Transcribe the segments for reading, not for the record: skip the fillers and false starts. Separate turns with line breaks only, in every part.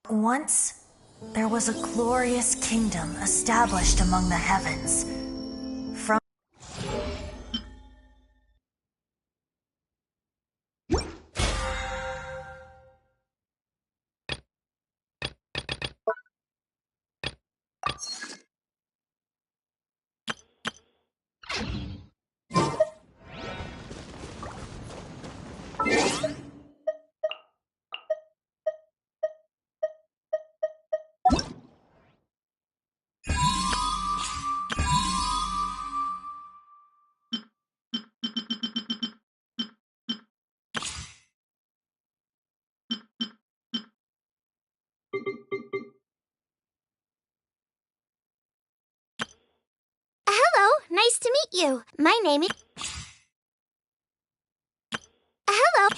Once, there was a glorious kingdom established among the heavens. From
Hello, nice to meet you. My name is... Hello.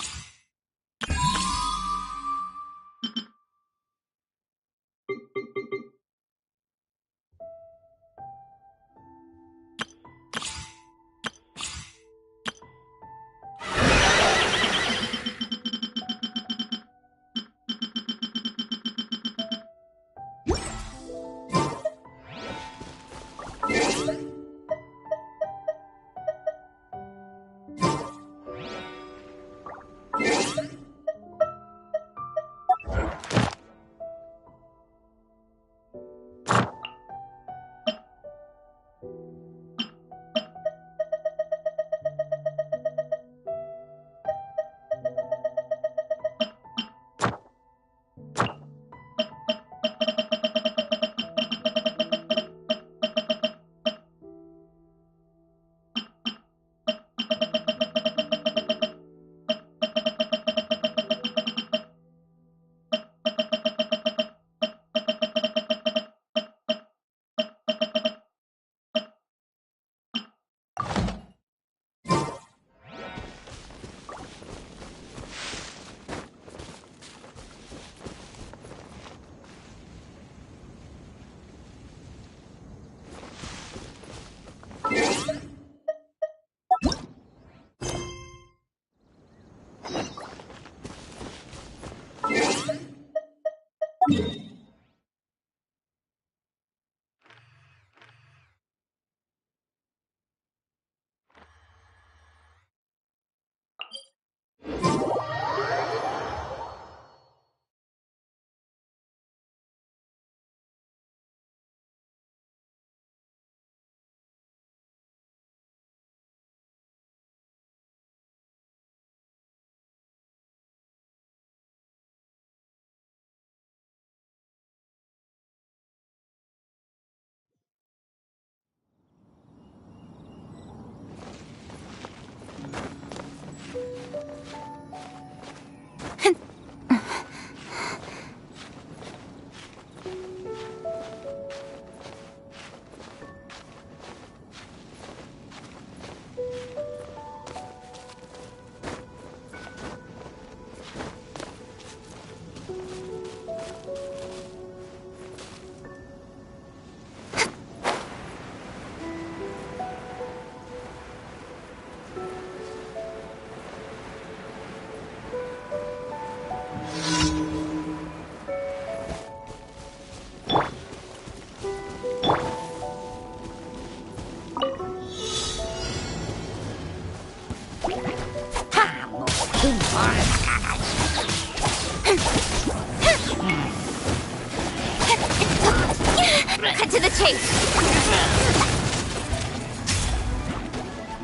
Hey!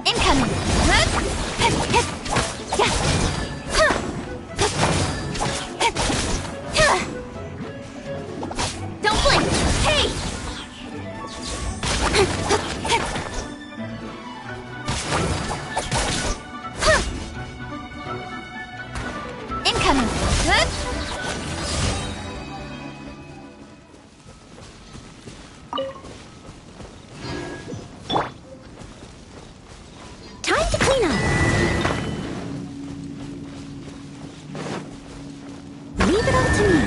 Incoming! Don't blink! Hey! Incoming! Time to clean up! Leave it all to me.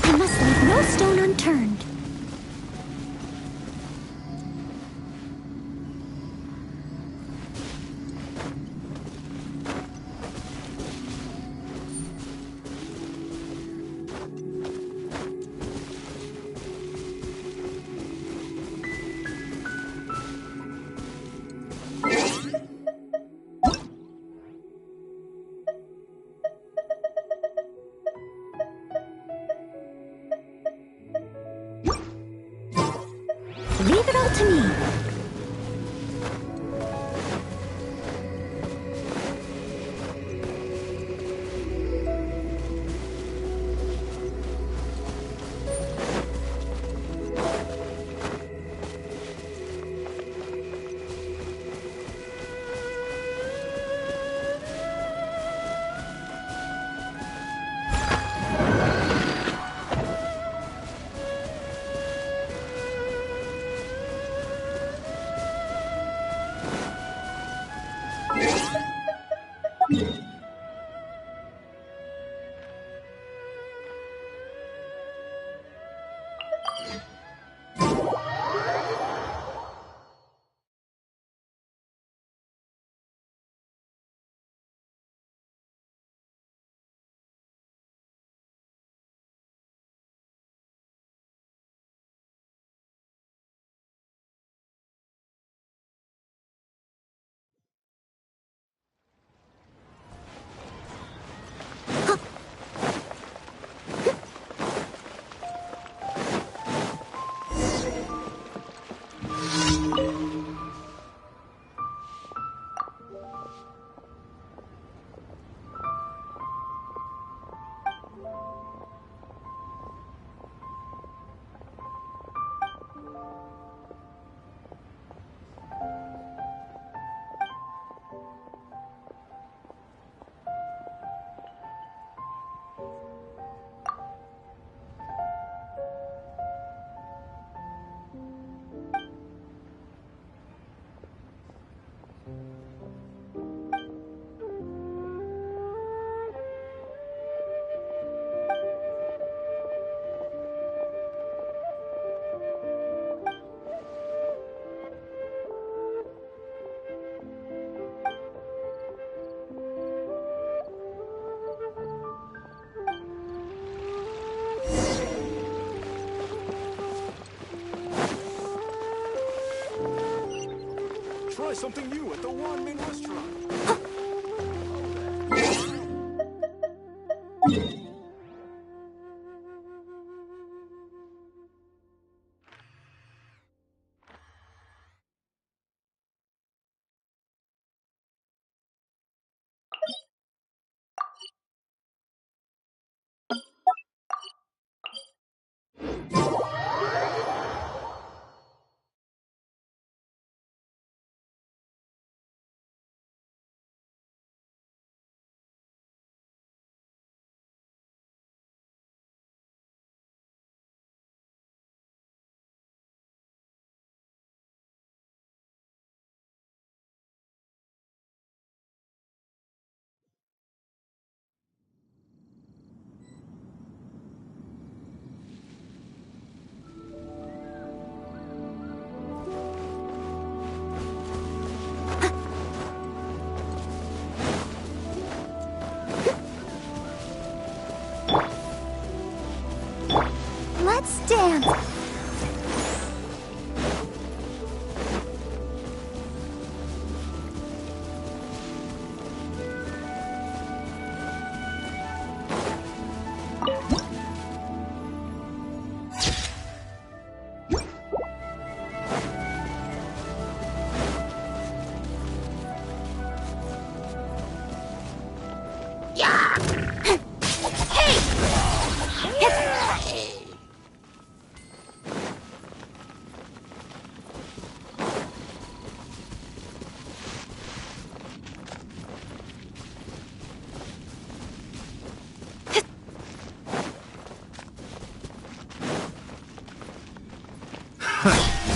I must leave no stone unturned. Leave it all to me.
Try something new at the One Min restaurant.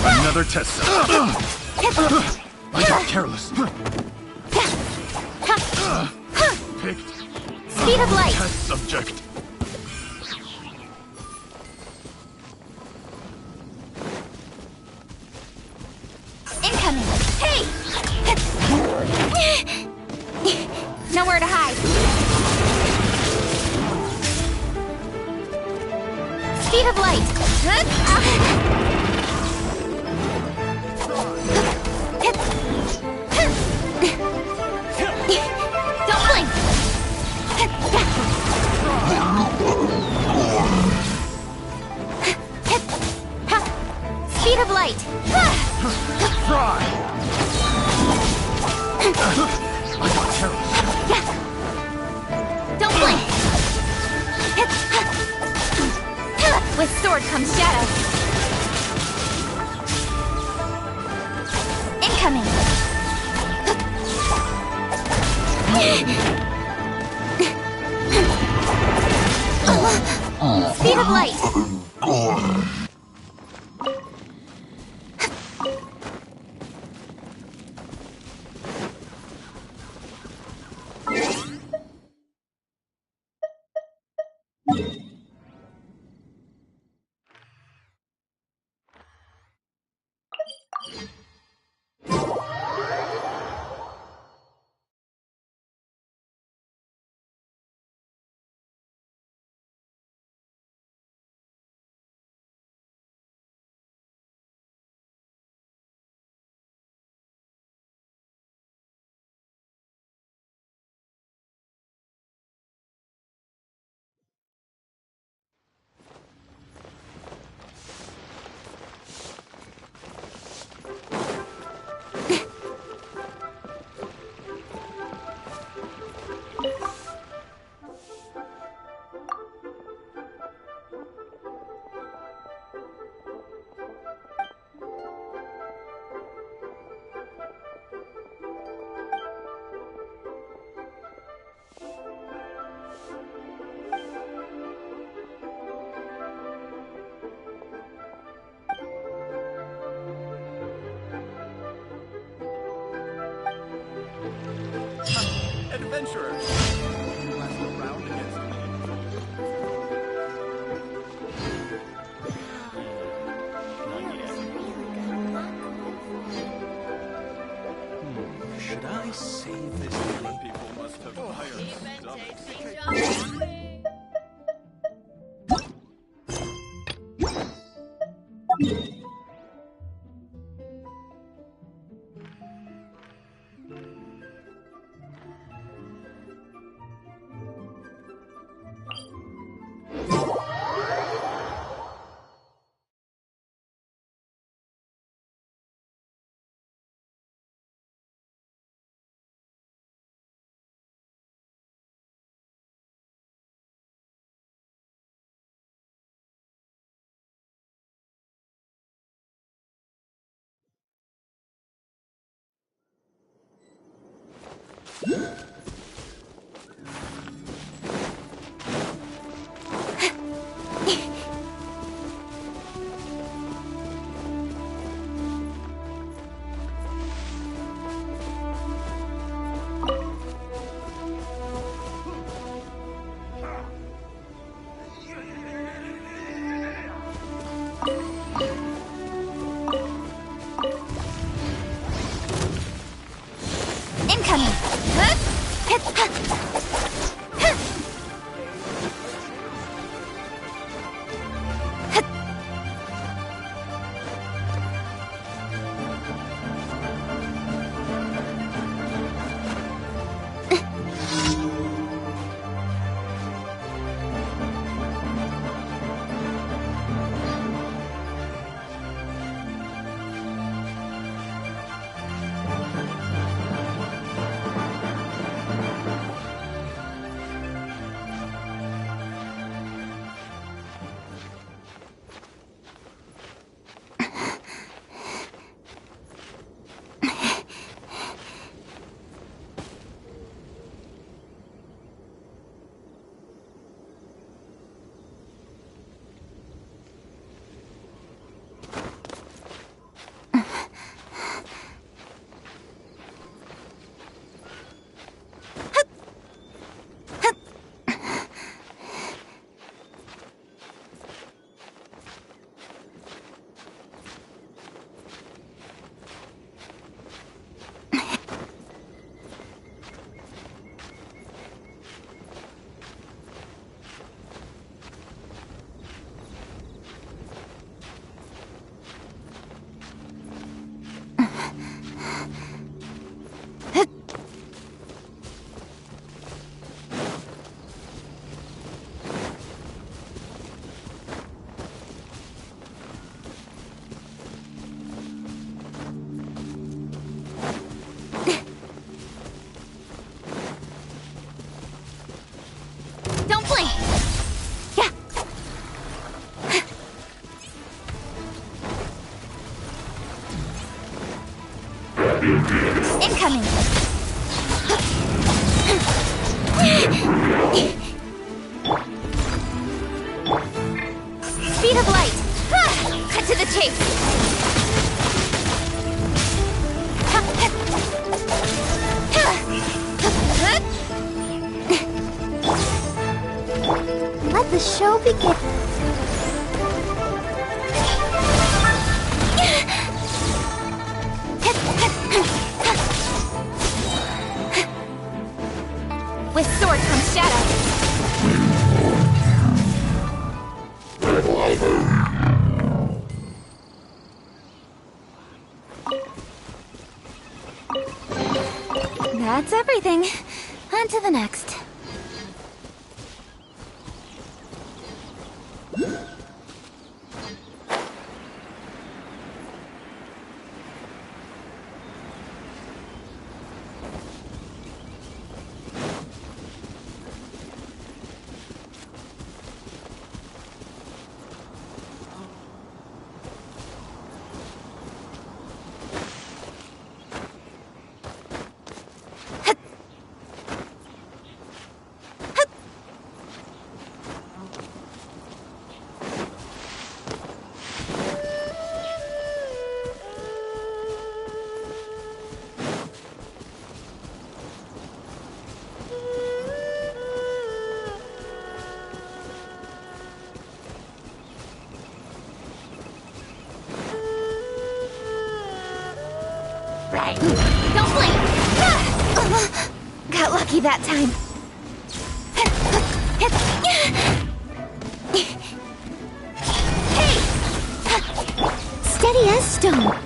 Another test subject. I got careless. Picked.
Speed of light.
Test subject.
Incoming. Hey! Nowhere to hide. Speed of light. Don't blink. Speed of light.
Fry. I got careless.
Don't blink. With sword comes shadow. Incoming. Speed of light.
Adventurer. Last round against me.
Should I save this money?
People must have hired stuff.
Incoming! Speed of light! Cut to the chase! Let the show begin. With sword comes shadow. That's everything. On to the next. Don't blink! Got lucky that time. Hey! Steady as stone.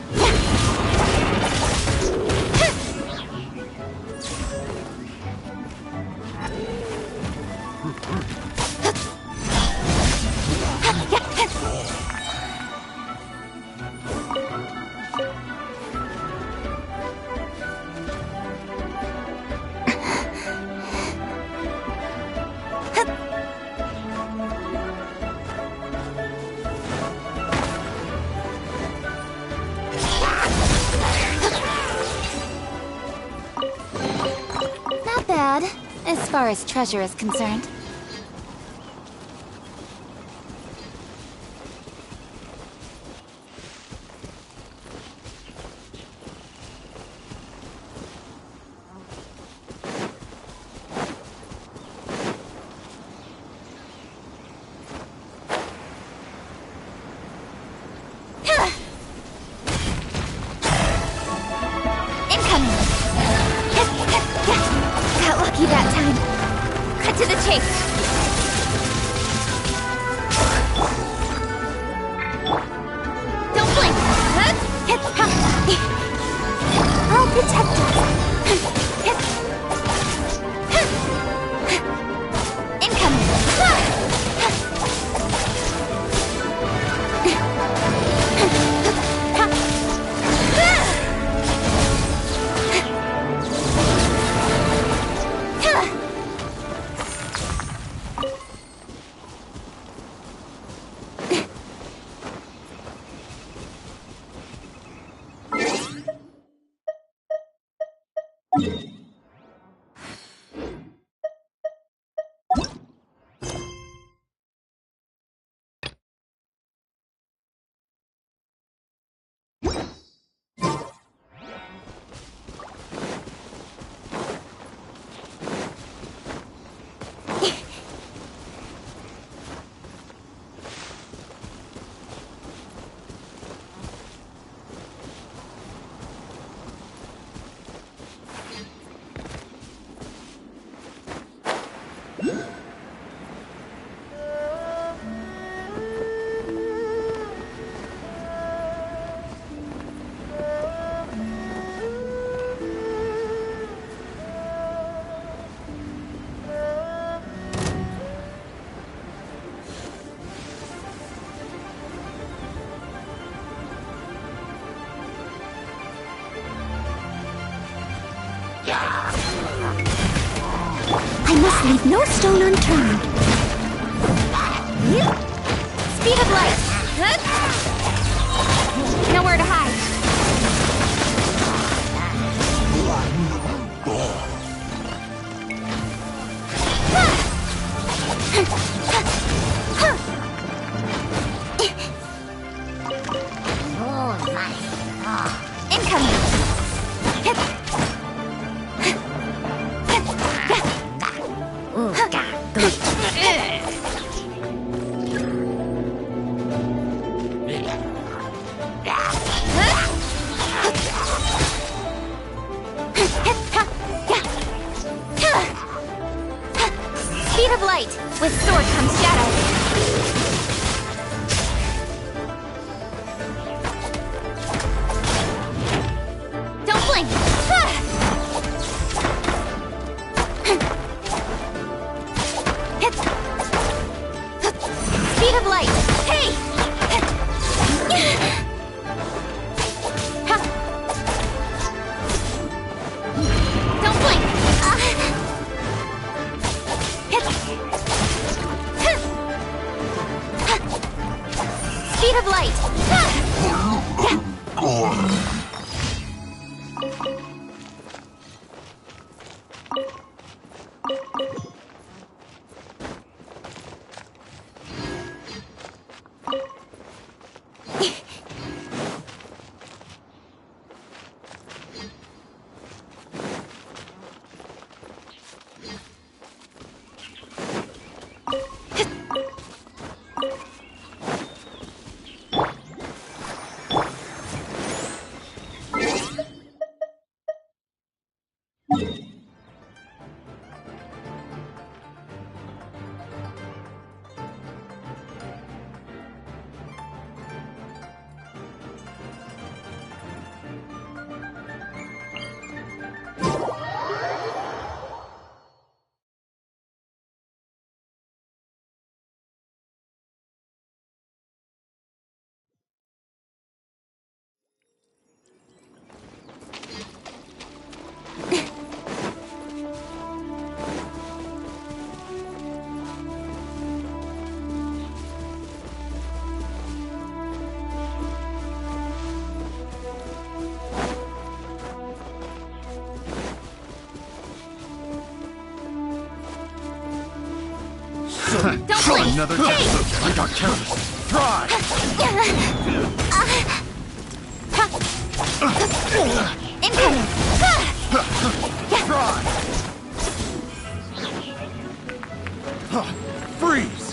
Not bad, as far as treasure is concerned. Got lucky that time. Cut to the chase. Don't blink. I'll protect us. I must leave no stone unturned. Speed of light. Nowhere to hide. With sword comes shadow. Don't blink! Speed of light! Hey! Don't blink! Speed of light! Don't blink!
Another chance. I got careless. Try.
Incoming!
Try. Freeze.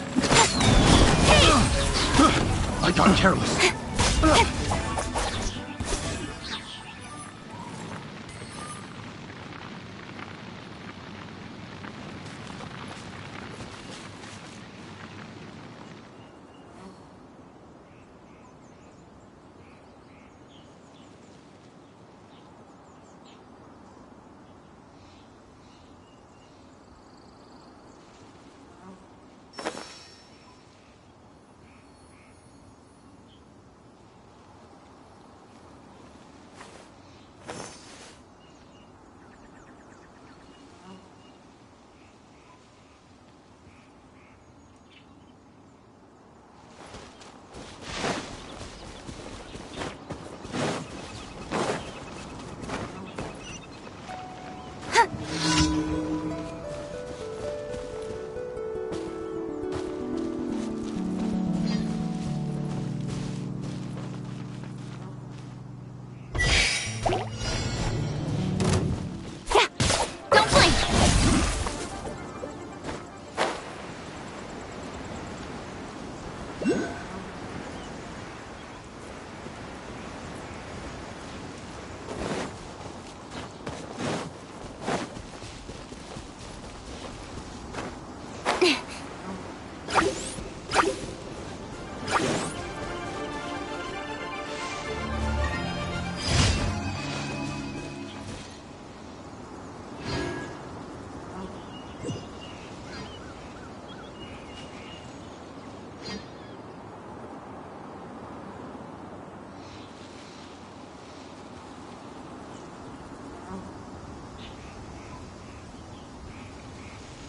I got careless.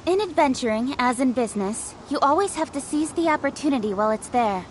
In adventuring, as in business, you always have to seize the opportunity while it's there.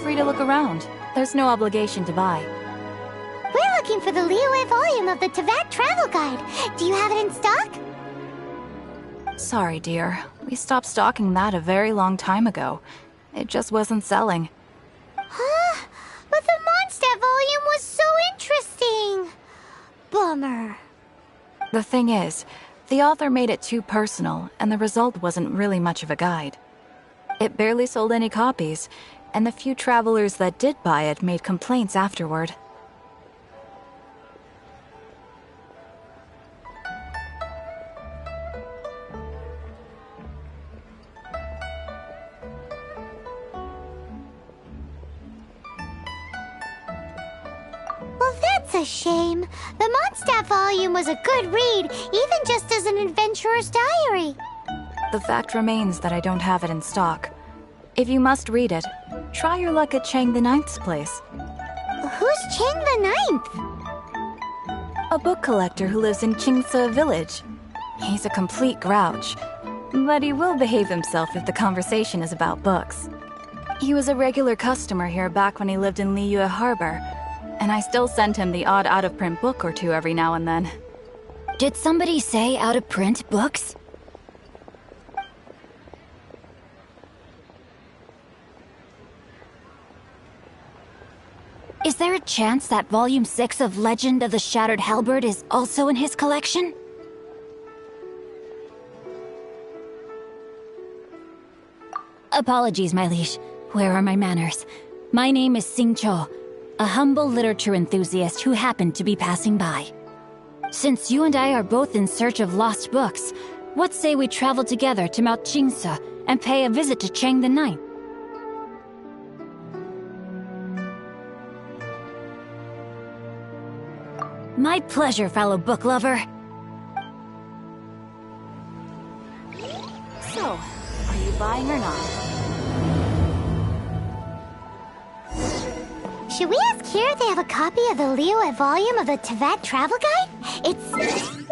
free to look around. There's no obligation to buy.
We're looking for the Liyue volume of the Tevat Travel Guide. Do you have it in stock?
Sorry, dear. We stopped stocking that a very long time ago. It just wasn't selling.
Huh? But the Mondstadt volume was so interesting. Bummer.
The thing is, the author made it too personal, and the result wasn't really much of a guide. It barely sold any copies, and the few travelers that did buy it made complaints afterward.
Well, that's a shame. The Mondstadt volume was a good read, even just as an adventurer's diary.
The fact remains that I don't have it in stock. If you must read it, try your luck at Chang the Ninth's place.
Who's Chang the Ninth?
A book collector who lives in Qingce village. He's a complete grouch, but he will behave himself if the conversation is about books. He was a regular customer here back when he lived in Liyue Harbor, and I still send him the odd out-of-print book or two every now and then.
Did somebody say out-of-print books? Is there a chance that Volume 6 of Legend of the Shattered Halberd is also in his collection? Apologies, my liege. Where are my manners? My name is Sing Cho, a humble literature enthusiast who happened to be passing by. Since you and I are both in search of lost books, what say we travel together to Mount Qingce and pay a visit to Chang the Ninth? My pleasure, fellow book lover. So, are you buying or not?
Should we ask here if they have a copy of the Liyue volume of the Tevat Travel Guide? It's...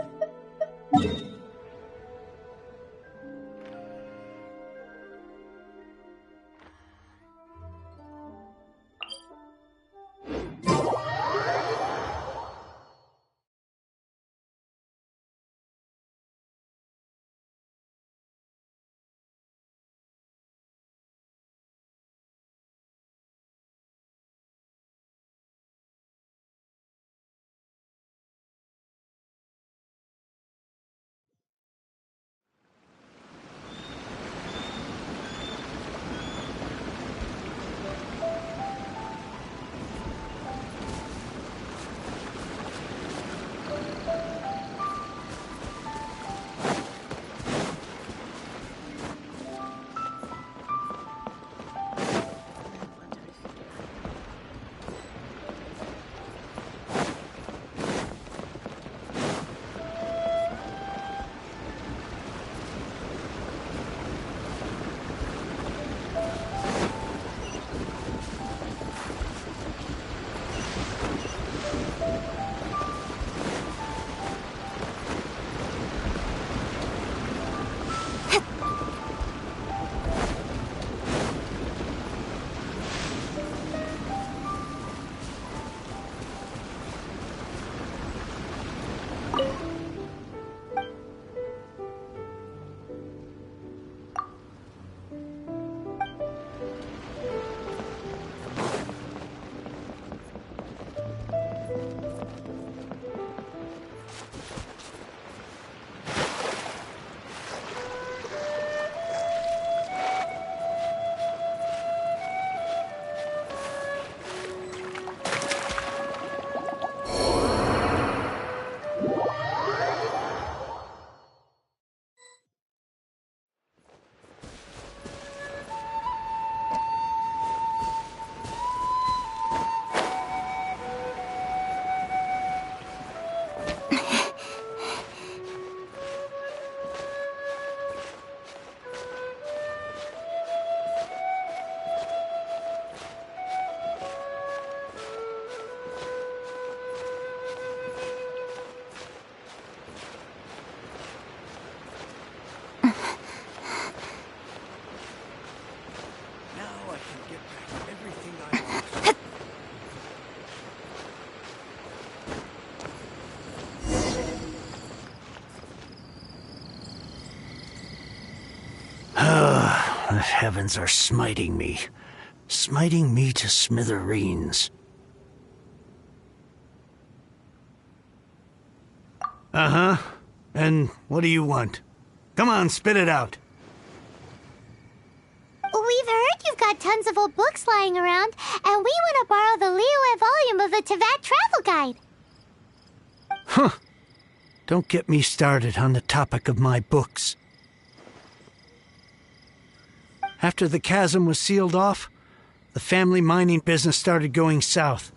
heavens are smiting me. Smiting me to smithereens. Uh-huh. And what do you want? Come on, spit it out.
We've heard you've got tons of old books lying around, and we want to borrow the Liyue volume of the Teyvat Travel Guide.
Huh. Don't get me started on the topic of my books. After the chasm was sealed off, the family mining business started going south.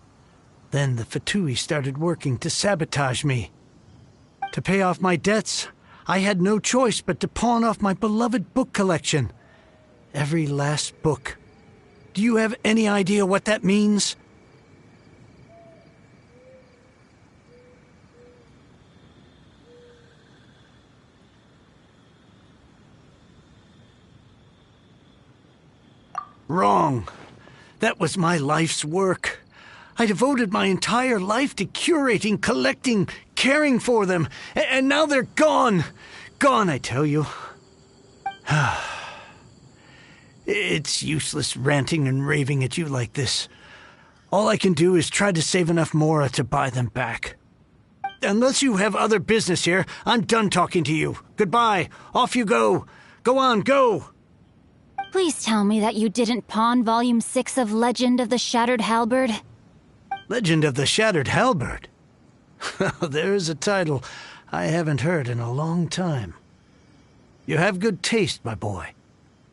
Then the Fatui started working to sabotage me. To pay off my debts, I had no choice but to pawn off my beloved book collection. Every last book. Do you have any idea what that means? Wrong. That was my life's work. I devoted my entire life to curating, collecting, caring for them, and now they're gone. Gone, I tell you. It's useless ranting and raving at you like this. All I can do is try to save enough Mora to buy them back. Unless you have other business here, I'm done talking to you. Goodbye. Off you go. Go on, go.
Please tell me that you didn't pawn Volume 6 of Legend of the Shattered Halberd.
Legend of the Shattered Halberd? There's a title I haven't heard in a long time. You have good taste, my boy.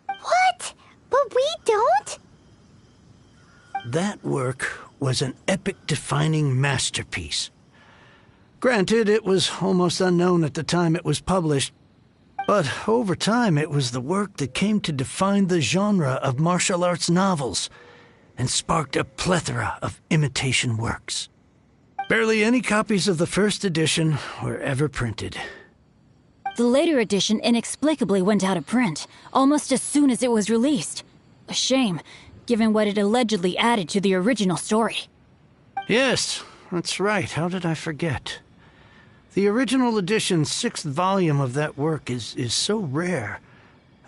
What? But we don't?
That work was an epic-defining masterpiece. Granted, it was almost unknown at the time it was published, but over time it was the work that came to define the genre of martial arts novels and sparked a plethora of imitation works. Barely any copies of the first edition were ever printed.
The later edition inexplicably went out of print, almost as soon as it was released. A shame, given what it allegedly added to the original story.
Yes, that's right. How did I forget? The original edition's 6th volume of that work is so rare,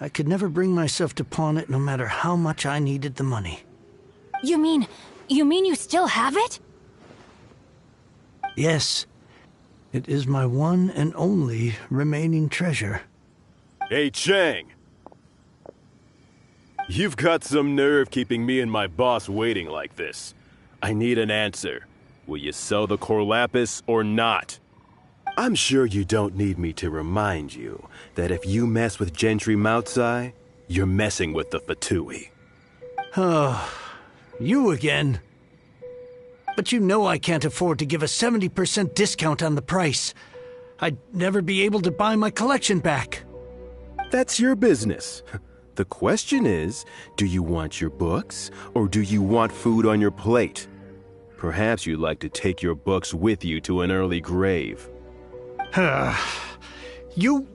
I could never bring myself to pawn it no matter how much I needed the money.
You mean you still have it?
Yes. It is my one and only remaining treasure.
Hey, Chang! You've got some nerve keeping me and my boss waiting like this. I need an answer. Will you sell the core lapis or not? I'm sure you don't need me to remind you that if you mess with Gentry Moutsai, you're messing with the Fatui.
Oh, you again. But you know I can't afford to give a 70% discount on the price. I'd never be able to buy my collection back.
That's your business. The question is, do you want your books, or do you want food on your plate? Perhaps you'd like to take your books with you to an early grave.
You...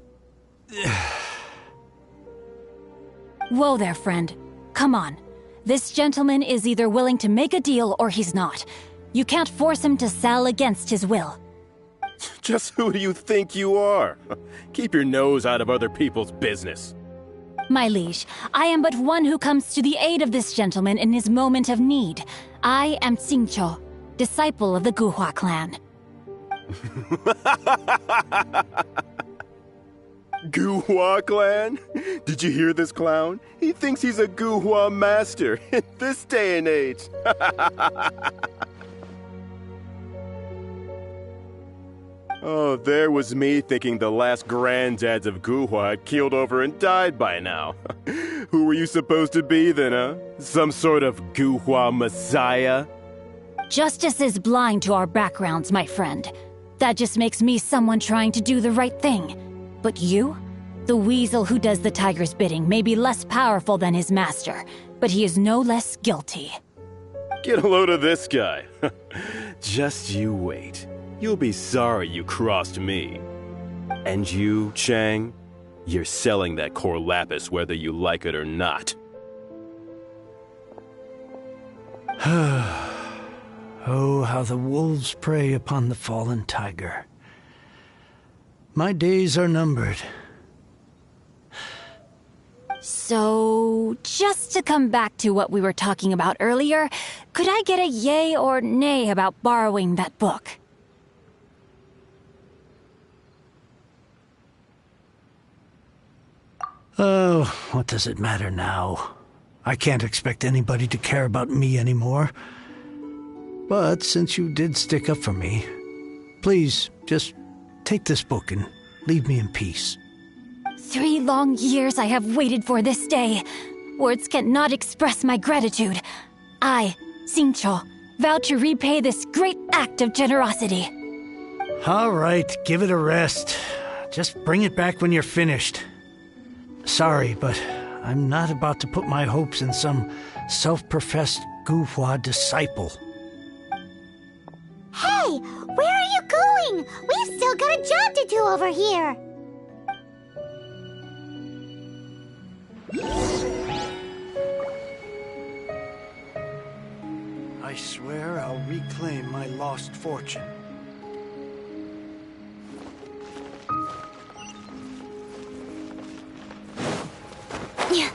Whoa there, friend. Come on. This gentleman is either willing to make a deal or he's not. You can't force him to sell against his will.
Just who do you think you are? Keep your nose out of other people's business.
My liege, I am but one who comes to the aid of this gentleman in his moment of need. I am Xingqiu, disciple of the Guhua clan.
Guhua clan? Did you hear this clown? He thinks he's a Guhua master in this day and age. Oh, there was me thinking the last granddads of Guhua had keeled over and died by now. Who were you supposed to be then, huh? Some sort of Guhua messiah?
Justice is blind to our backgrounds, my friend. That just makes me someone trying to do the right thing. But you? The weasel who does the tiger's bidding may be less powerful than his master, but he is no less guilty.
Get a load of this guy. Just you wait. You'll be sorry you crossed me. And you, Chang, you're selling that core lapis whether you like it or not.
Oh, how the wolves prey upon the fallen tiger. My days are numbered.
So, just to come back to what we were talking about earlier, could I get a yay or nay about borrowing that book?
Oh, what does it matter now? I can't expect anybody to care about me anymore. But since you did stick up for me, please, just take this book and leave me in peace.
3 long years I have waited for this day. Words cannot express my gratitude. I, Xingqiu, vow to repay this great act of generosity.
All right, give it a rest. Just bring it back when you're finished. Sorry, but I'm not about to put my hopes in some self-professed Guhua disciple.
Hey, where are you going? We've still got a job to do over here.
I swear I'll reclaim my lost fortune.
Yeah.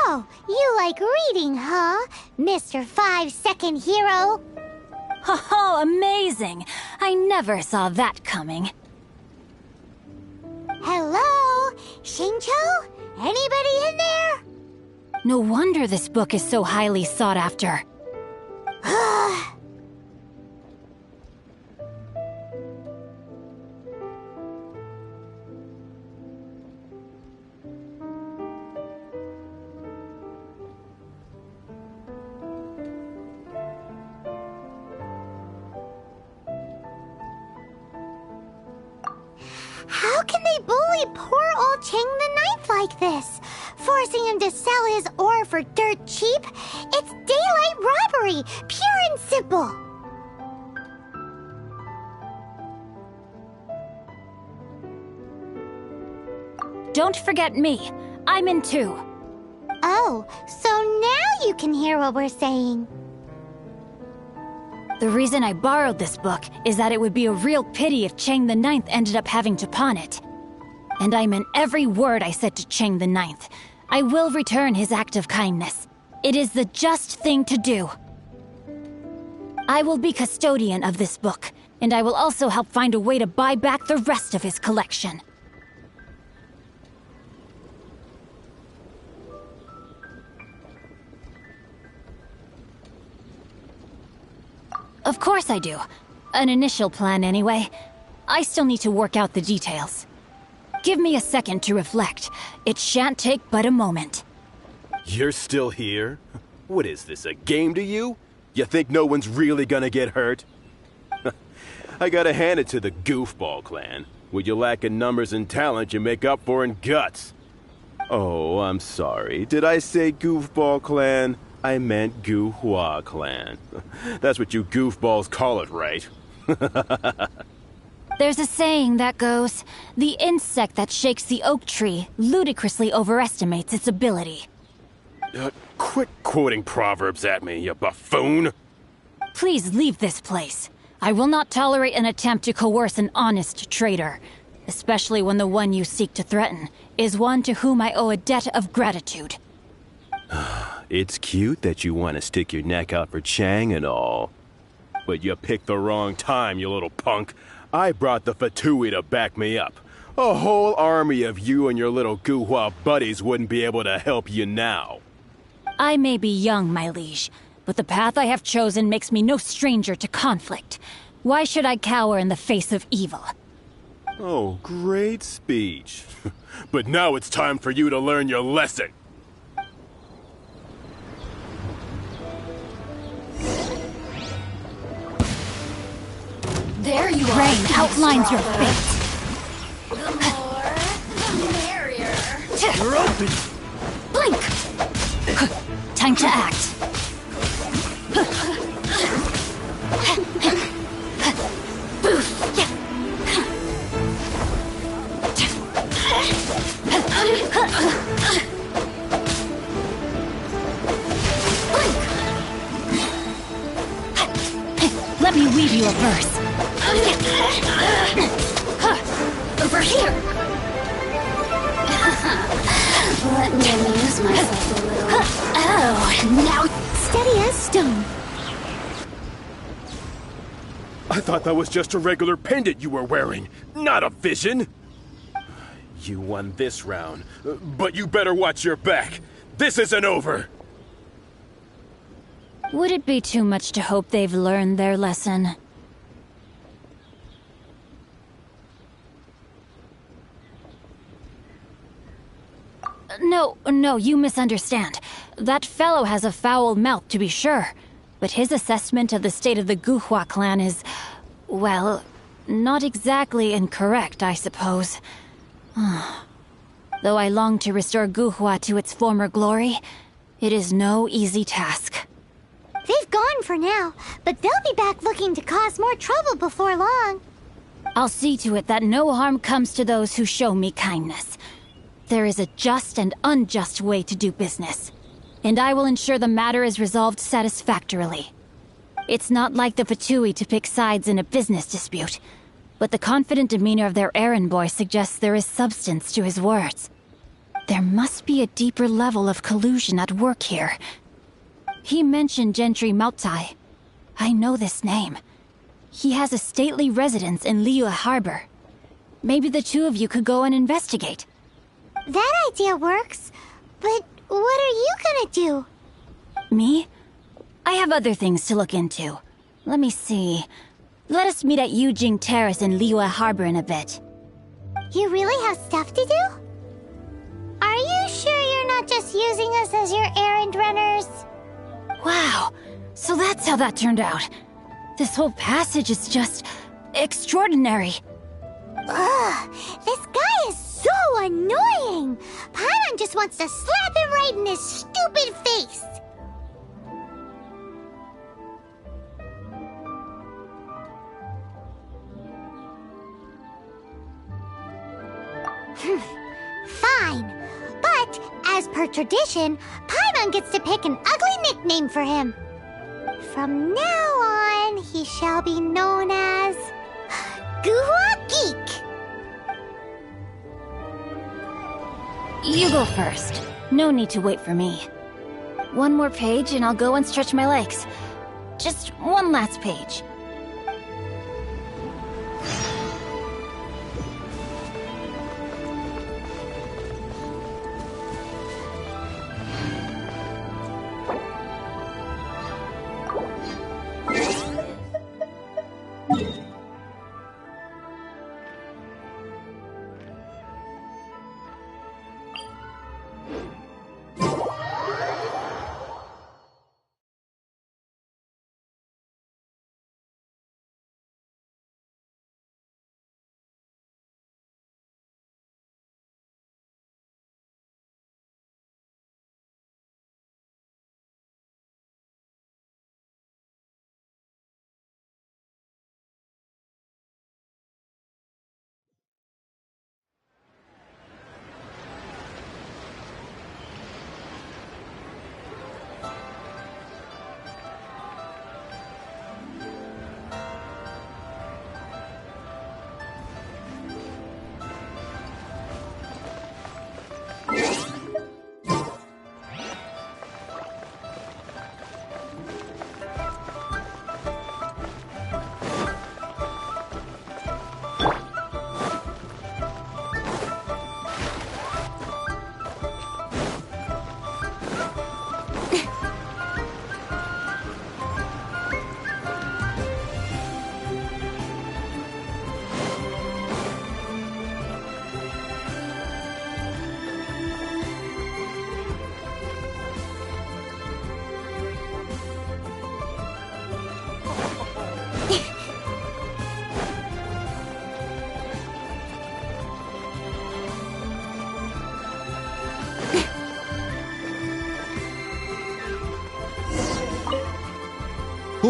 So, you like reading, huh, Mr. 5-second hero?
Oh, amazing! I never saw that coming.
Hello? Xingqiu? Anybody in there?
No wonder this book is so highly sought after.
How can they bully poor old Chang the Ninth like this? Forcing him to sell his ore for dirt cheap? It's daylight robbery, pure and simple.
Don't forget me. I'm in too.
Oh, so now you can hear what we're saying.
The reason I borrowed this book is that it would be a real pity if Chang the Ninth ended up having to pawn it. And I meant every word I said to Chang the Ninth. I will return his act of kindness. It is the just thing to do. I will be custodian of this book, and I will also help find a way to buy back the rest of his collection. Of course I do. An initial plan, anyway. I still need to work out the details. Give me a second to reflect. It shan't take but a moment.
You're still here? What is this, a game to you? You think no one's really gonna get hurt? I gotta hand it to the Goofball clan. What you lack in numbers and talent, you make up for in guts. Oh, I'm sorry. Did I say Goofball clan? I meant Guhua clan. That's what you goofballs call it, right?
There's a saying that goes, the insect that shakes the oak tree ludicrously overestimates its ability.
Quit quoting proverbs at me, you buffoon!
Please leave this place. I will not tolerate an attempt to coerce an honest trader, especially when the one you seek to threaten is one to whom I owe a debt of gratitude.
It's cute that you want to stick your neck out for Chang and all. But you picked the wrong time, you little punk. I brought the Fatui to back me up. A whole army of you and your little Guhua buddies wouldn't be able to help you now.
I may be young, my liege, but the path I have chosen makes me no stranger to conflict. Why should I cower in the face of evil?
Oh, great speech. But now it's time for you to learn your lesson.
There you are. Rain outlines your fate.
The more, the merrier.
You're open!
Blink! Time to act. Let me weave you a verse.
Over here! Let me amuse myself a little. Oh, now
Steady as stone.
I thought that was just a regular pendant you were wearing, not a vision. You won this round, but you better watch your back. This isn't over.
Would it be too much to hope they've learned their lesson? No, you misunderstand. That fellow has a foul mouth, to be sure. But his assessment of the state of the Guhua clan is, well, not exactly incorrect, I suppose. Though I long to restore Guhua to its former glory, it is no easy task.
They've gone for now, but they'll be back looking to cause more trouble before long.
I'll see to it that no harm comes to those who show me kindness. There is a just and unjust way to do business, and I will ensure the matter is resolved satisfactorily. It's not like the Fatui to pick sides in a business dispute, but the confident demeanor of their errand boy suggests there is substance to his words. There must be a deeper level of collusion at work here. He mentioned Gentry Mautai. I know this name. He has a stately residence in Liyue Harbor. Maybe the two of you could go and investigate.
That idea works, but what are you gonna do?
Me? I have other things to look into. Let me see. Let us meet at Yujing Terrace in Liyue Harbor in a bit.
You really have stuff to do? Are you sure you're not just using us as your errand runners?
Wow, so that's how that turned out. This whole passage is just extraordinary.
Ugh, this guy is so annoying! Paimon just wants to slap him right in his stupid face! Fine, but as per tradition, Paimon gets to pick an ugly nickname for him. From now on, he shall be known as Guhua Geek.
You go first. No need to wait for me. One more page and I'll go and stretch my legs. Just one last page.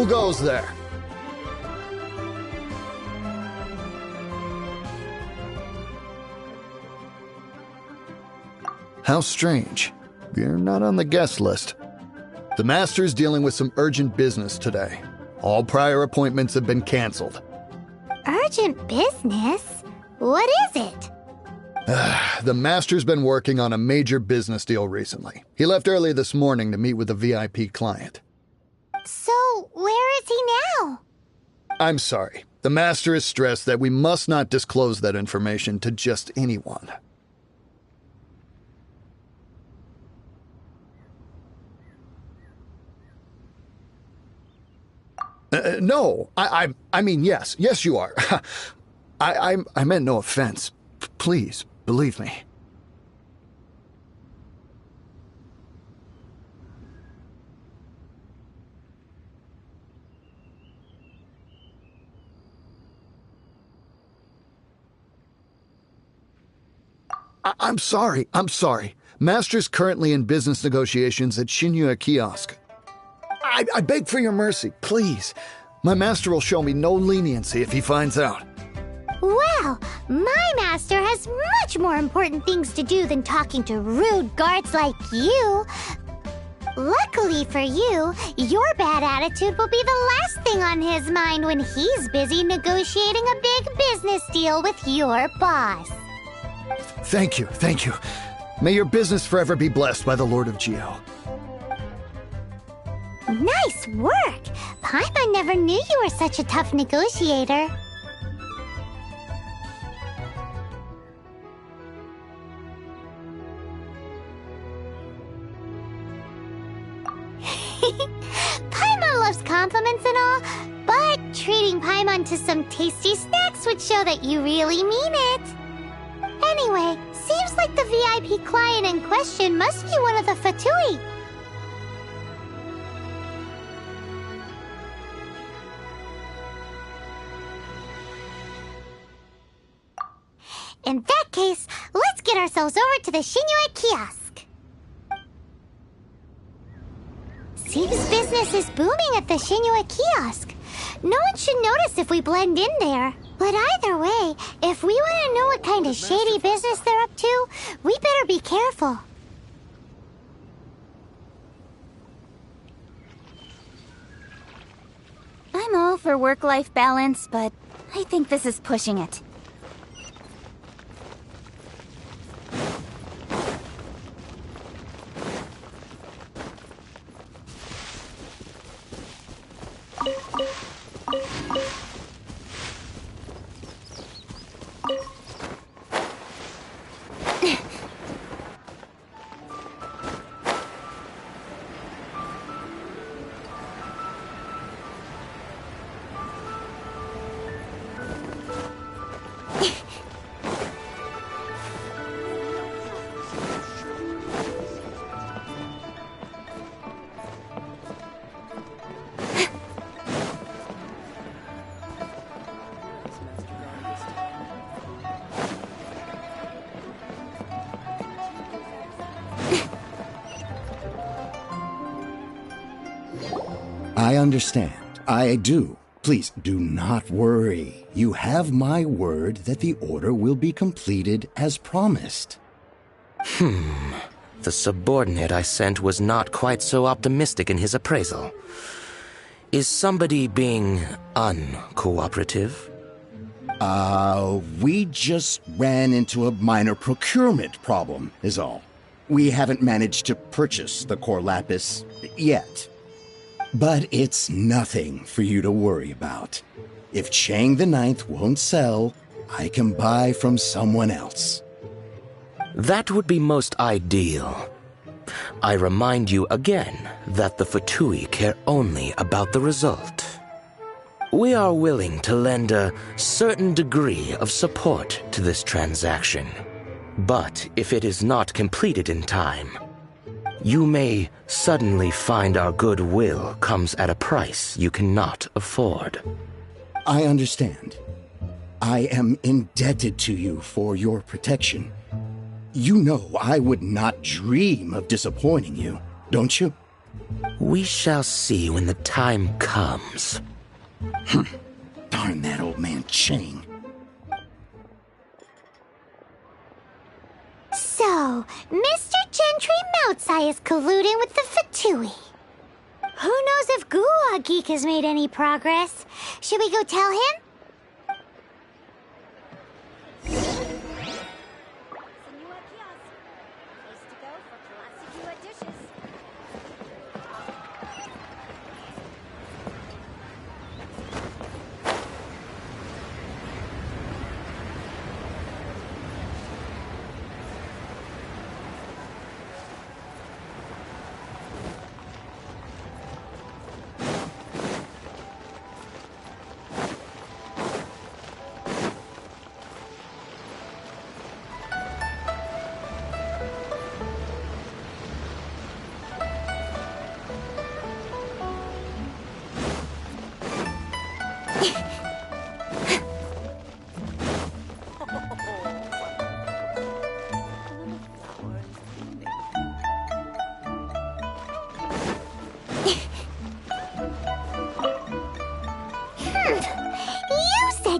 Who goes there? How strange. You're not on the guest list. The Master's dealing with some urgent business today. All prior appointments have been canceled.
Urgent business? What is it?
The Master's been working on a major business deal recently. He left early this morning to meet with a VIP client.
So, where is he now?
I'm sorry. The Master is stressed that we must not disclose that information to just anyone. No, I mean, yes. Yes, you are. I meant no offense. Please, believe me. I'm sorry. Master's currently in business negotiations at Shinya Kiosk. I beg for your mercy, please. My master will show me no leniency if he finds out.
Well, my master has much more important things to do than talking to rude guards like you. Luckily for you, your bad attitude will be the last thing on his mind when he's busy negotiating a big business deal with your boss.
Thank you. May your business forever be blessed by the Lord of Geo.
Nice work! Paimon never knew you were such a tough negotiator. Paimon loves compliments and all, but treating Paimon to some tasty snacks would show that you really mean it. Anyway, seems like the VIP client in question must be one of the Fatui. In that case, let's get ourselves over to the Shinua Kiosk. Seems business is booming at the Shinua Kiosk. No one should notice if we blend in there. But either way, if we want to know what kind of shady business they're up to, we better be careful.
I'm all for work-life balance, but I think this is pushing it.
I understand. I do. Please do not worry. You have my word that the order will be completed as promised.
The subordinate I sent was not quite so optimistic in his appraisal. Is somebody being uncooperative?
We just ran into a minor procurement problem, is all. We haven't managed to purchase the core lapis yet. But it's nothing for you to worry about. If Chang the Ninth won't sell, I can buy from someone else.
That would be most ideal. I remind you again that the Fatui care only about the result. We are willing to lend a certain degree of support to this transaction. But if it is not completed in time, you may suddenly find our goodwill comes at a price you cannot afford.
I understand. I am indebted to you for your protection. You know I would not dream of disappointing you, don't you?
We shall see when the time comes.
Darn that old man Chang.
So, Mr. Gentry Moutsai is colluding with the Fatui. Who knows if Guwa Geek has made any progress? Should we go tell him?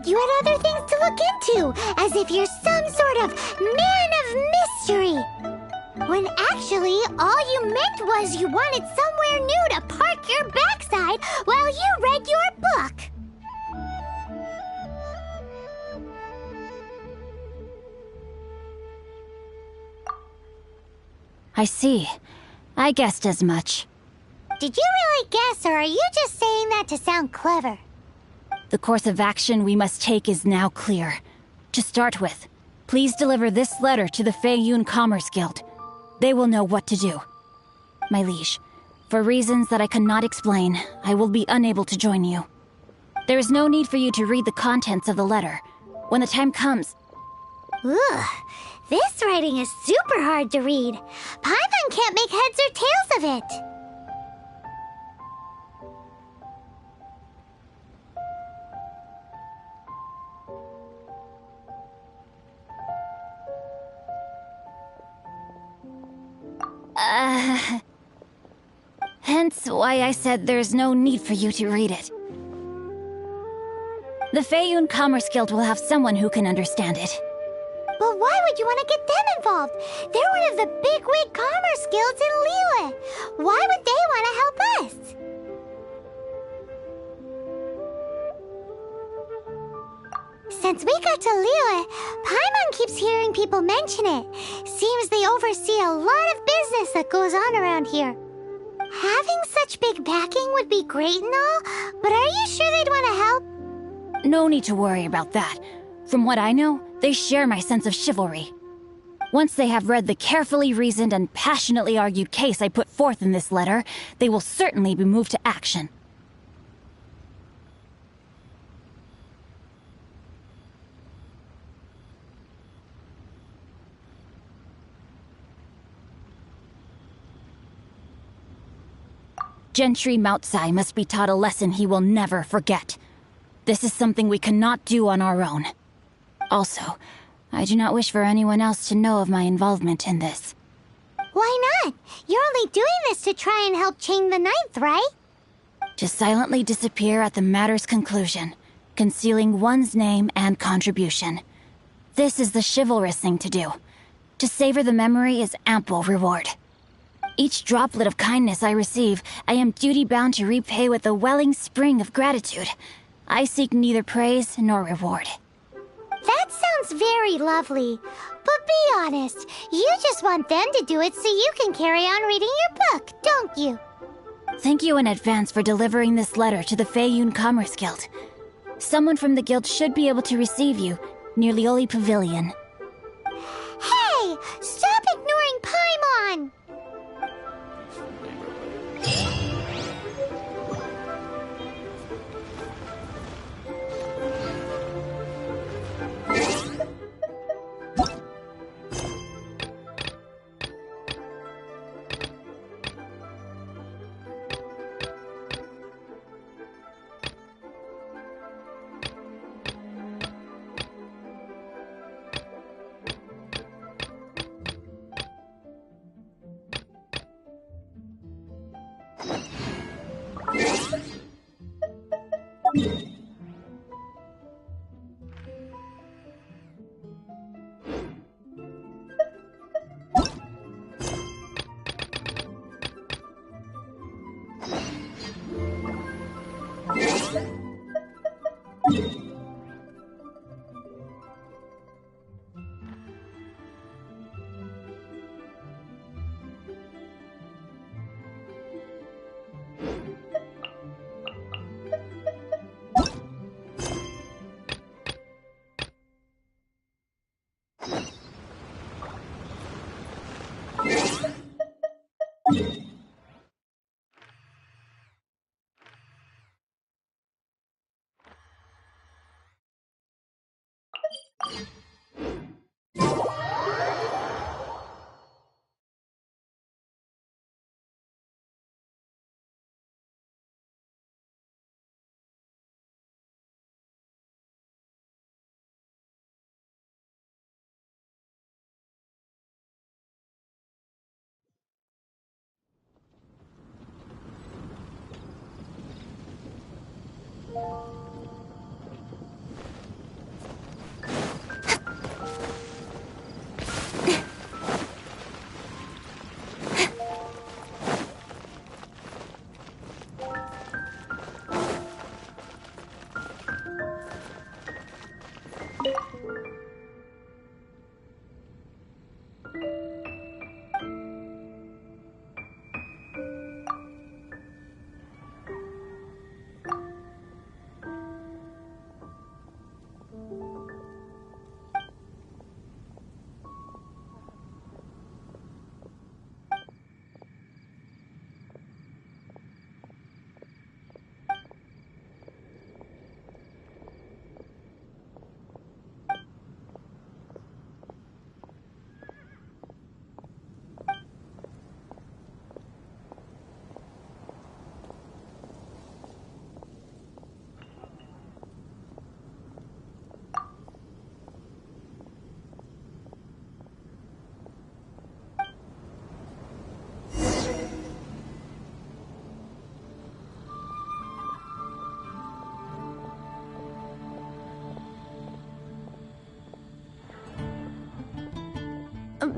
You had other things to look into, as if you're some sort of man of mystery. When actually, all you meant was you wanted somewhere new to park your backside while you read your book.
I see. I guessed as much.
Did you really guess, or are you just saying that to sound clever?
The course of action we must take is now clear. To start with, please deliver this letter to the Feiyun Commerce Guild. They will know what to do. My liege, for reasons that I cannot explain, I will be unable to join you. There is no need for you to read the contents of the letter. When the time comes...
Ugh, this writing is super hard to read. Paimon can't make heads or tails of it.
Hence why I said there's no need for you to read it. The Feiyun Commerce Guild will have someone who can understand it.
But why would you want to get them involved? They're one of the bigwig commerce guilds in Liyue. Why would they want to help us? Since we got to Liyue, Paimon keeps hearing people mention it. Seems they oversee a lot of business that goes on around here. Having such big backing would be great and all, but are you sure they'd want to help?
No need to worry about that. From what I know, they share my sense of chivalry. Once they have read the carefully reasoned and passionately argued case I put forth in this letter, they will certainly be moved to action. Gentry Moutsai must be taught a lesson he will never forget. This is something we cannot do on our own. Also, I do not wish for anyone else to know of my involvement in this.
Why not? You're only doing this to try and help Chain the Ninth, right?
To silently disappear at the matter's conclusion, concealing one's name and contribution. This is the chivalrous thing to do. To savor the memory is ample reward. Each droplet of kindness I receive, I am duty-bound to repay with a welling spring of gratitude. I seek neither praise nor reward.
That sounds very lovely. But be honest, you just want them to do it so you can carry on reading your book, don't you?
Thank you in advance for delivering this letter to the Feiyun Commerce Guild. Someone from the guild should be able to receive you near Lioli Pavilion.
Hey! Stop ignoring Paimon!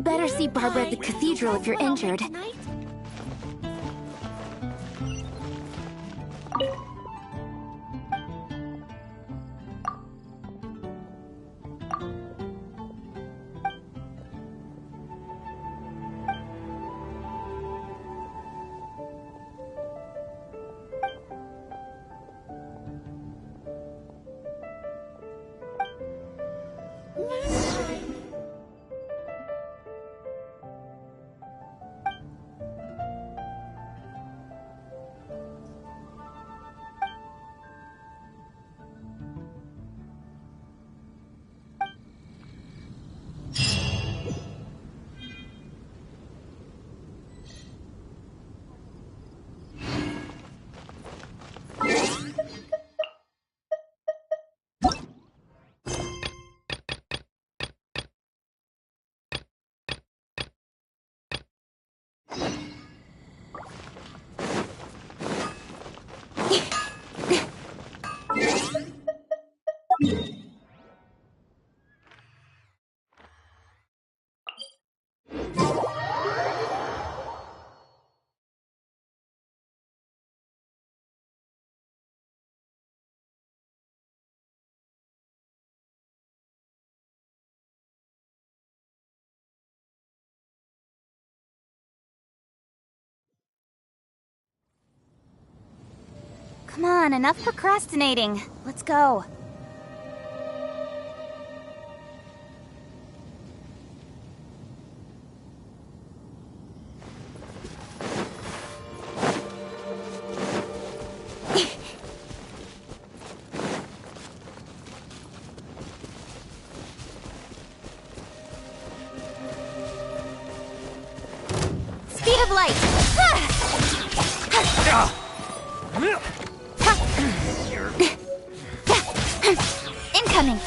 Better see Barbara at the cathedral if you're injured.
Come on, enough procrastinating. Let's go. Speed of light! Incoming!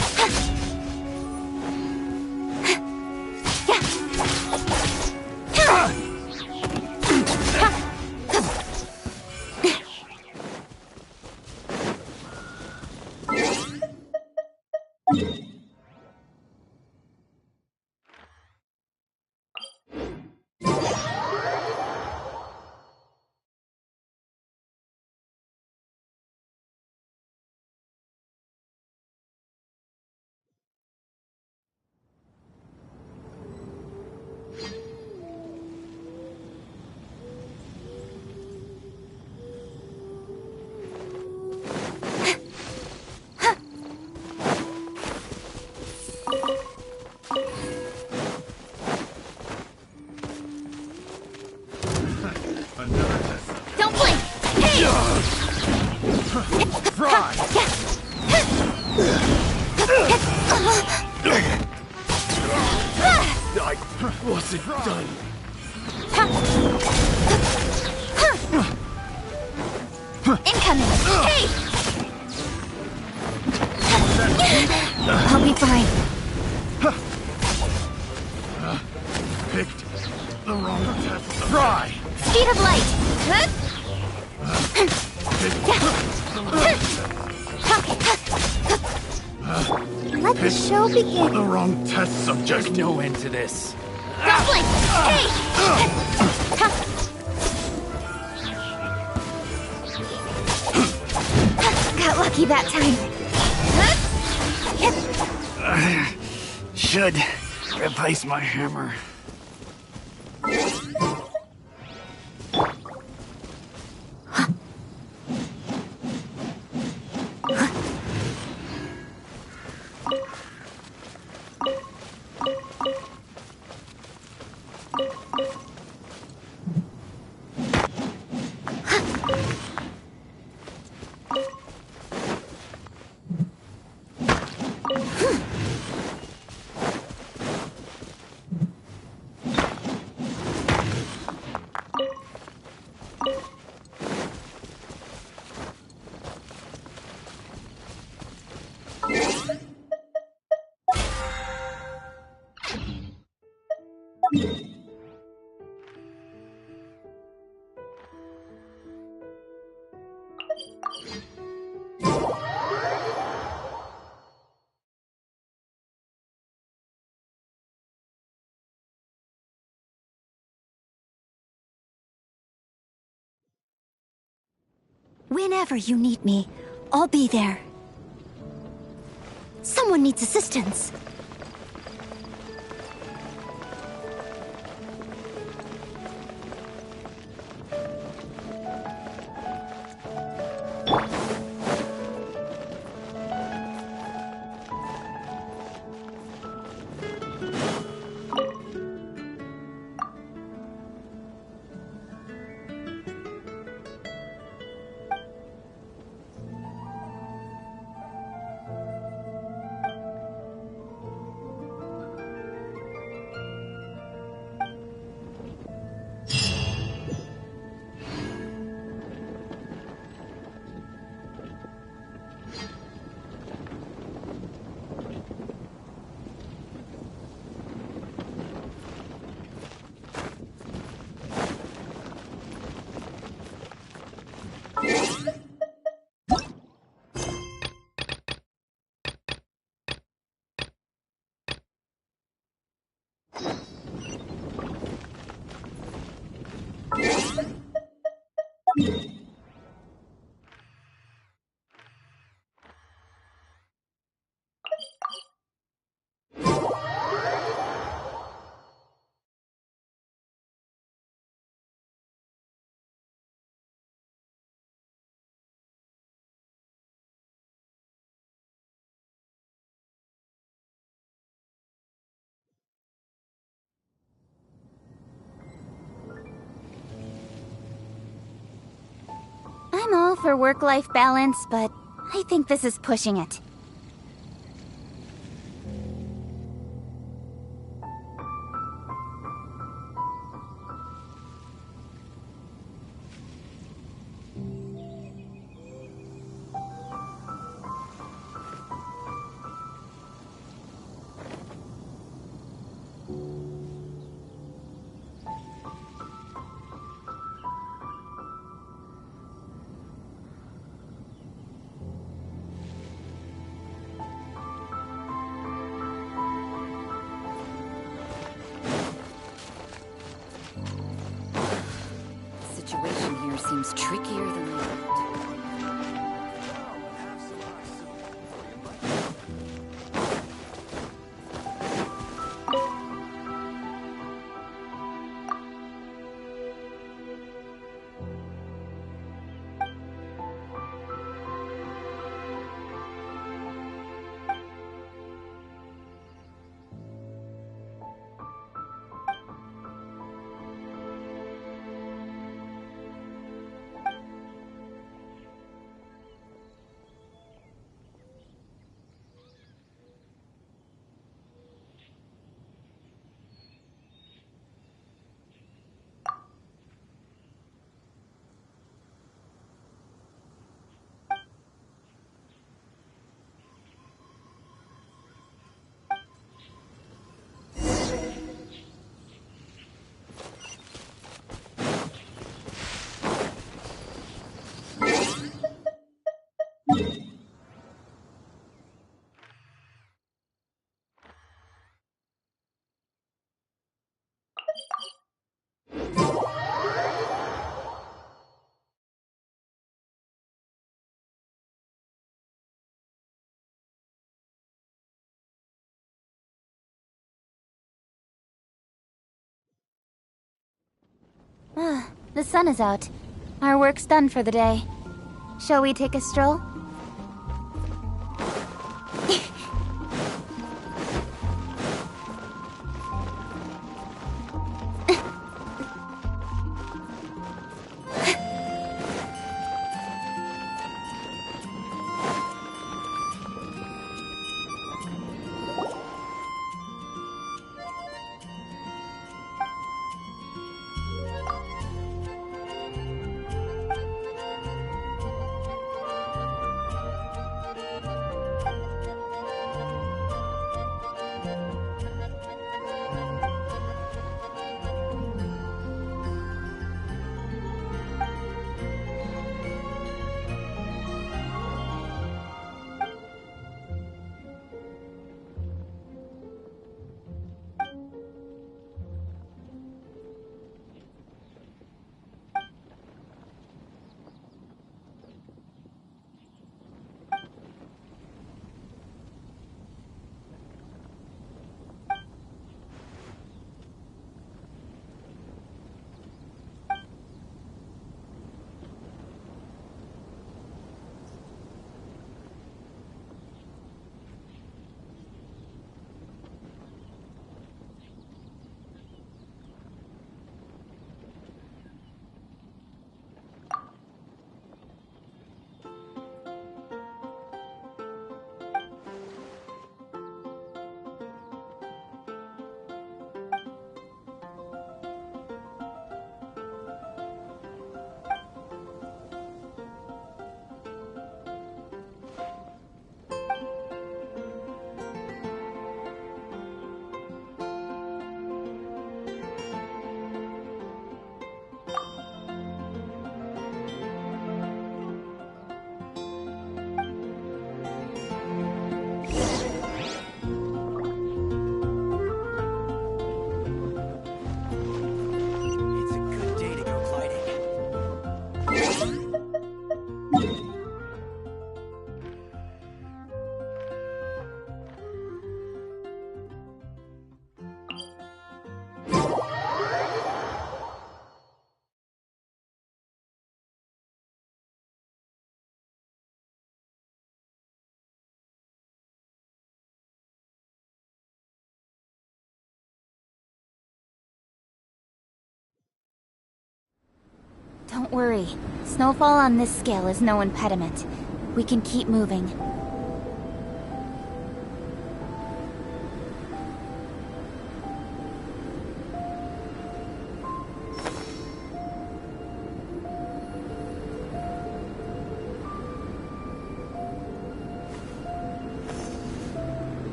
Is it done?
Incoming! Hey! I'll be fine.
Picked the wrong test. Try!
Speed of light!
Let the show begin.
The wrong test subject.
There's no end to this.
Goblin! Hey! Got lucky that time.
Should replace my hammer.
Whenever you need me, I'll be there. Someone needs assistance.
I'm all for work-life balance, but I think this is pushing it.
The situation here seems trickier than I thought.
The sun is out. Our work's done for the day. Shall we take a stroll? Don't worry. Snowfall on this scale is no impediment. We can keep moving.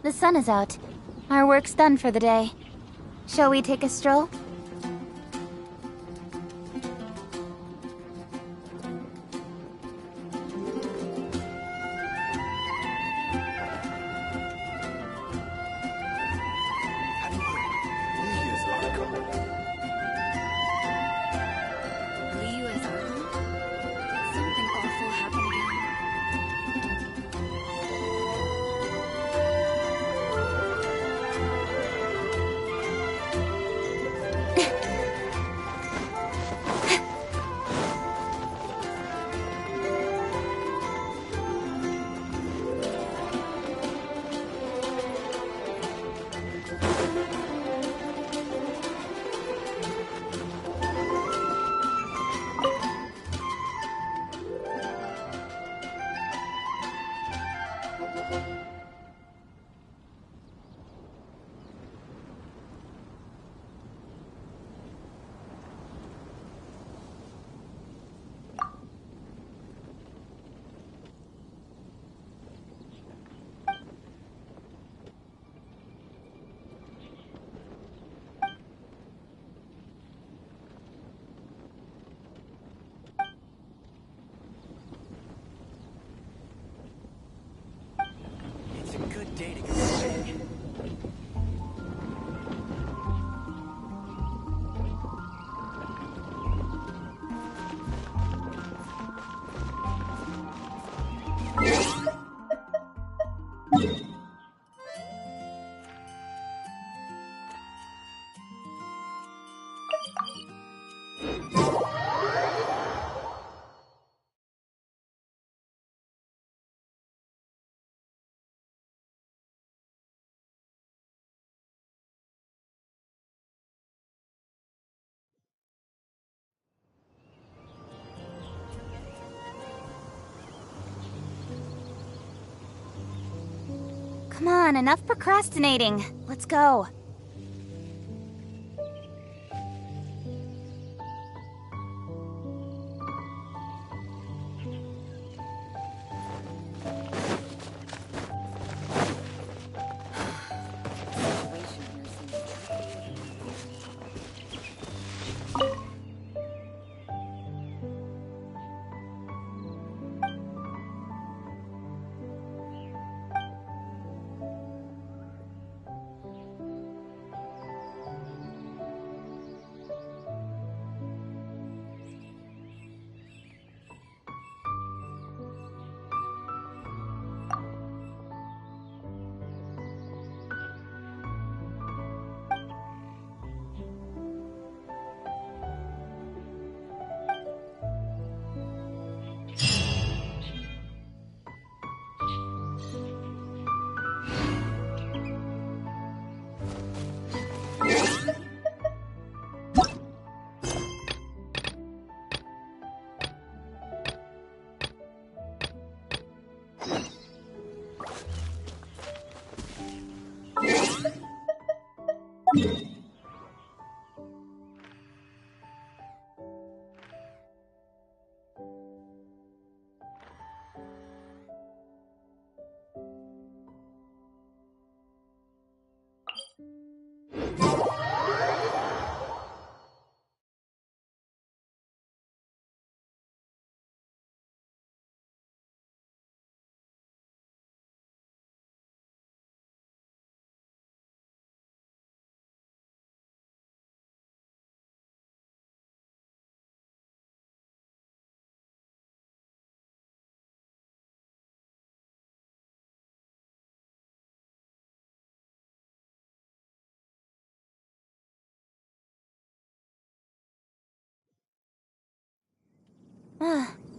The sun is out. Our work's done for the day. Shall we take a stroll?
day to get away.
Come on, enough procrastinating. Let's go.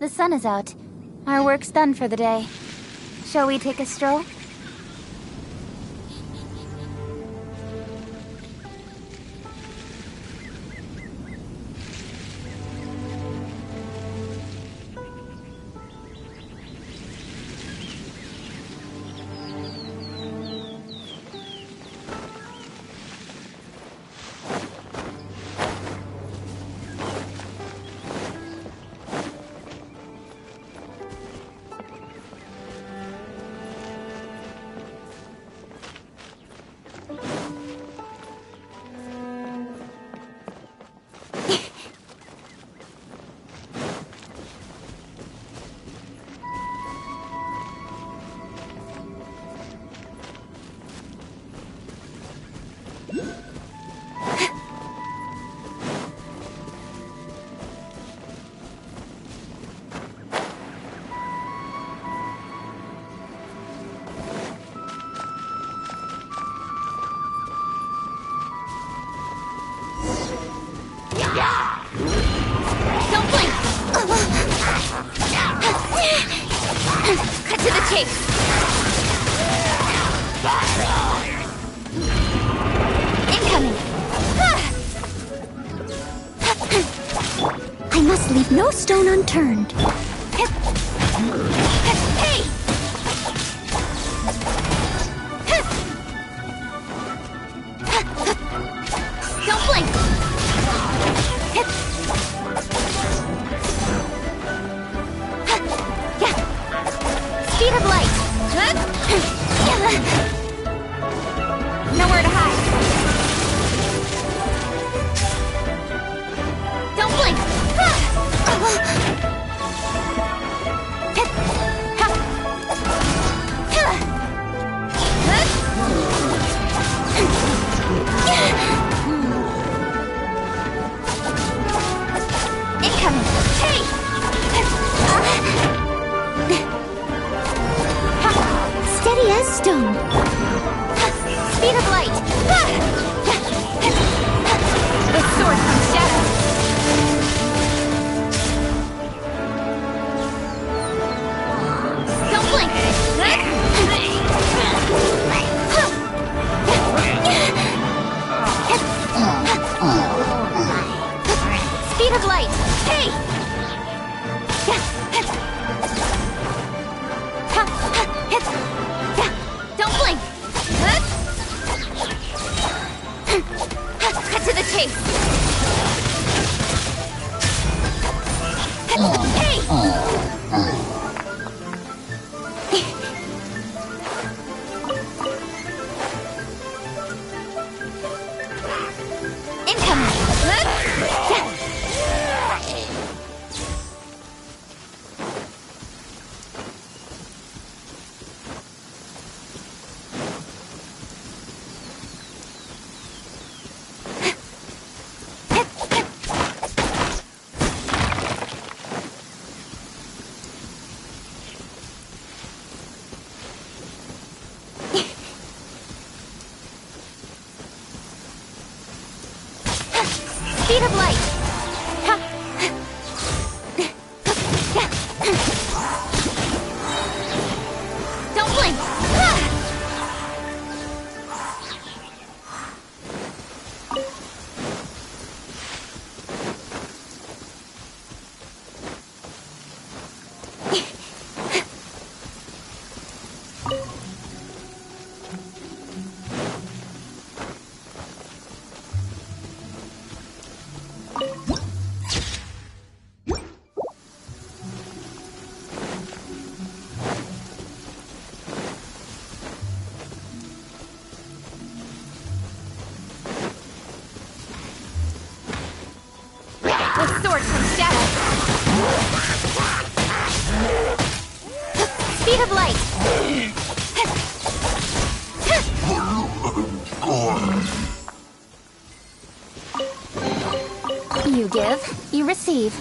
The sun is out. Our work's done for the day. Shall we take a stroll? Cut to the chase! Incoming!
I must leave no stone unturned.
Hey! Don't blink! Speed of light! Nowhere to hide! Don't blink! Speed of light! Don't blink! With sword from shadow. Speed of light. You give, you receive.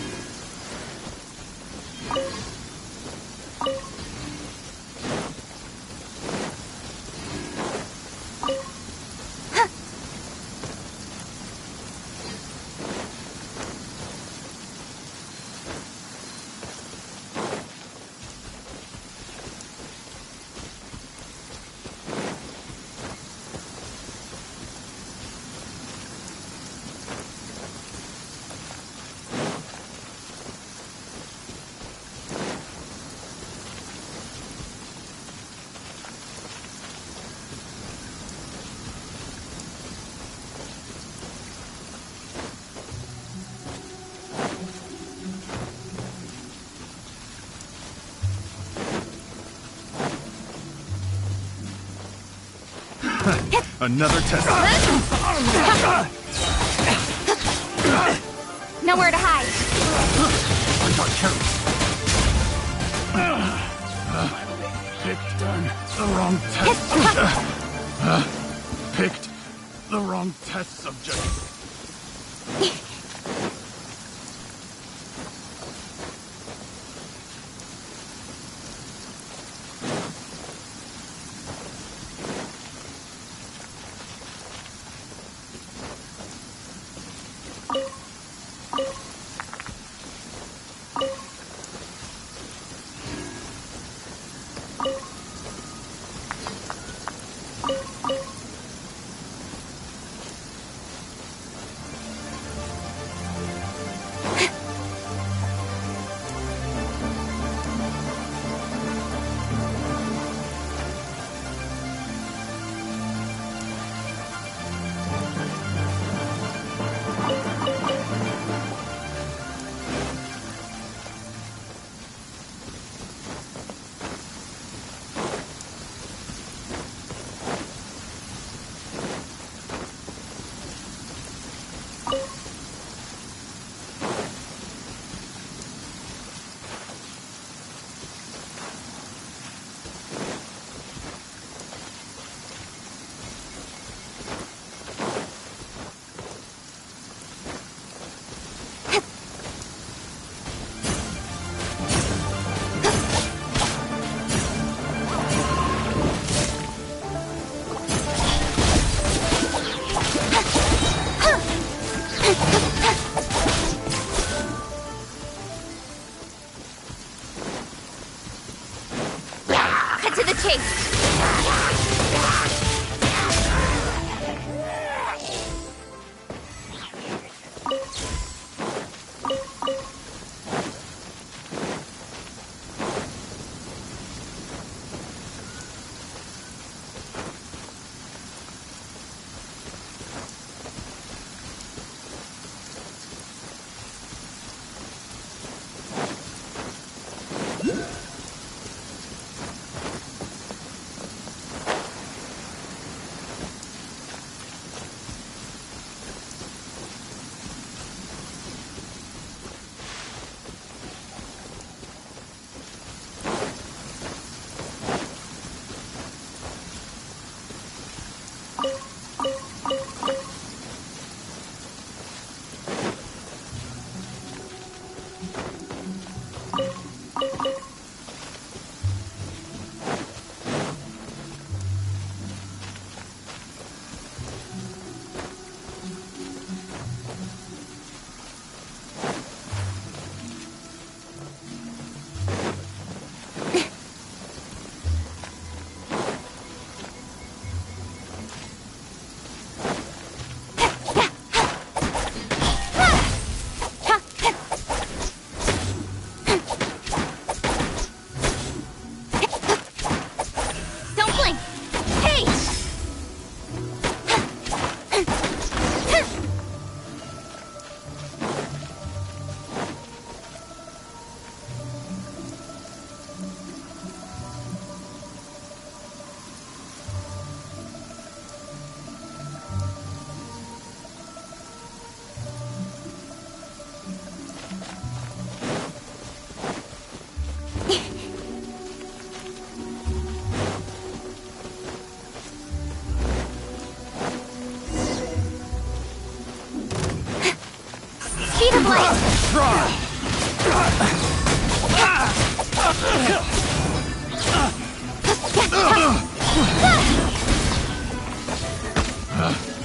Another test.
Nowhere to hide.
Picked the wrong test. Picked the wrong test subject.
Cut to the chase.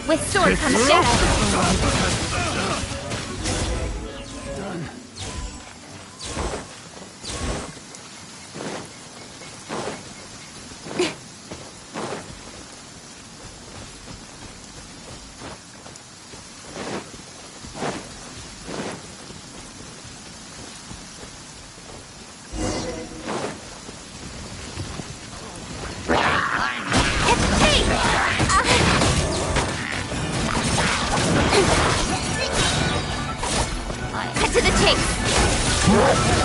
With sword comes shadow. Cut to the chase!